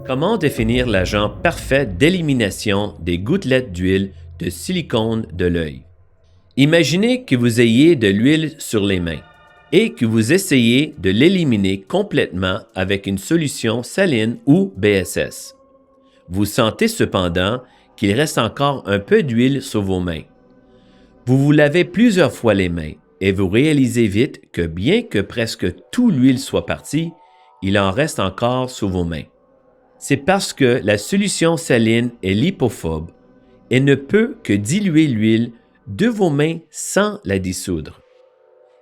Comment définir l'agent parfait d'élimination des gouttelettes d'huile de silicone de l'œil? Imaginez que vous ayez de l'huile sur les mains et que vous essayez de l'éliminer complètement avec une solution saline ou BSS. Vous sentez cependant qu'il reste encore un peu d'huile sur vos mains. Vous vous lavez plusieurs fois les mains et vous réalisez vite que bien que presque toute l'huile soit partie, il en reste encore sur vos mains. C'est parce que la solution saline est lipophobe et ne peut que diluer l'huile de vos mains sans la dissoudre.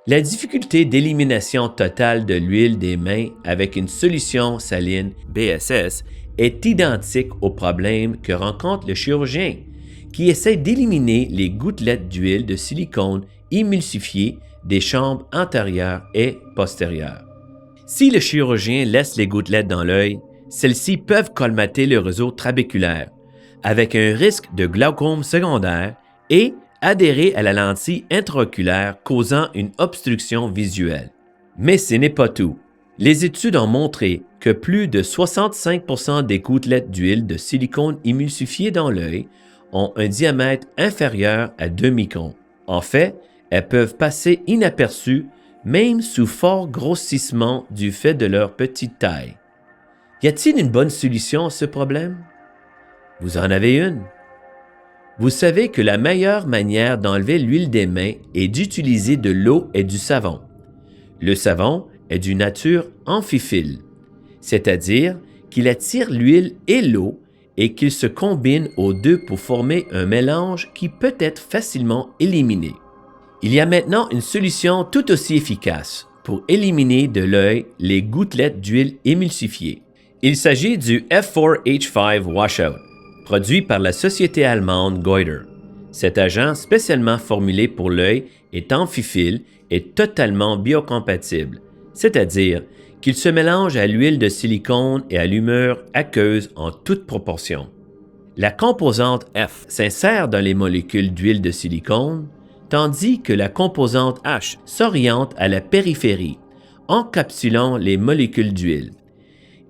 La difficulté d'élimination totale de l'huile des mains avec une solution saline BSS est identique au problème que rencontre le chirurgien qui essaie d'éliminer les gouttelettes d'huile de silicone émulsifiées des chambres antérieures et postérieures. Si le chirurgien laisse les gouttelettes dans l'œil, celles-ci peuvent colmater le réseau trabéculaire, avec un risque de glaucome secondaire et adhérer à la lentille intraoculaire causant une obstruction visuelle. Mais ce n'est pas tout. Les études ont montré que plus de 65% des gouttelettes d'huile de silicone émulsifiées dans l'œil ont un diamètre inférieur à 2 microns. En fait, elles peuvent passer inaperçues même sous fort grossissement du fait de leur petite taille. Y a-t-il une bonne solution à ce problème? Vous en avez une. Vous savez que la meilleure manière d'enlever l'huile des mains est d'utiliser de l'eau et du savon. Le savon est d'une nature amphiphile, c'est-à-dire qu'il attire l'huile et l'eau et qu'il se combine aux deux pour former un mélange qui peut être facilement éliminé. Il y a maintenant une solution tout aussi efficace pour éliminer de l'œil les gouttelettes d'huile émulsifiées. Il s'agit du F4H5 Washout, produit par la société allemande Goiter. Cet agent spécialement formulé pour l'œil est amphiphile et totalement biocompatible, c'est-à-dire qu'il se mélange à l'huile de silicone et à l'humeur aqueuse en toute proportion. La composante F s'insère dans les molécules d'huile de silicone, tandis que la composante H s'oriente à la périphérie, encapsulant les molécules d'huile.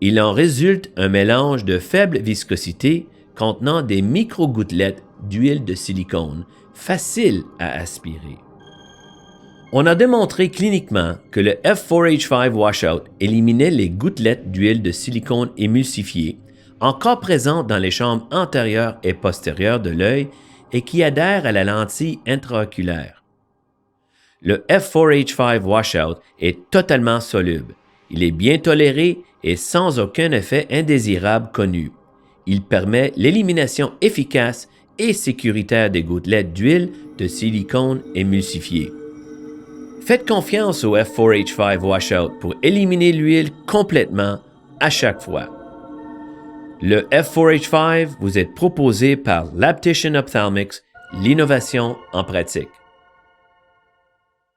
Il en résulte un mélange de faible viscosité contenant des micro-gouttelettes d'huile de silicone, faciles à aspirer. On a démontré cliniquement que le F4H5 Washout éliminait les gouttelettes d'huile de silicone émulsifiées, encore présentes dans les chambres antérieures et postérieures de l'œil et qui adhèrent à la lentille intraoculaire. Le F4H5 Washout est totalement soluble. Il est bien toléré et sans aucun effet indésirable connu. Il permet l'élimination efficace et sécuritaire des gouttelettes d'huile de silicone émulsifiées. Faites confiance au F4H5 Washout pour éliminer l'huile complètement à chaque fois. Le F4H5 vous est proposé par Labtician Ophthalmics, l'innovation en pratique.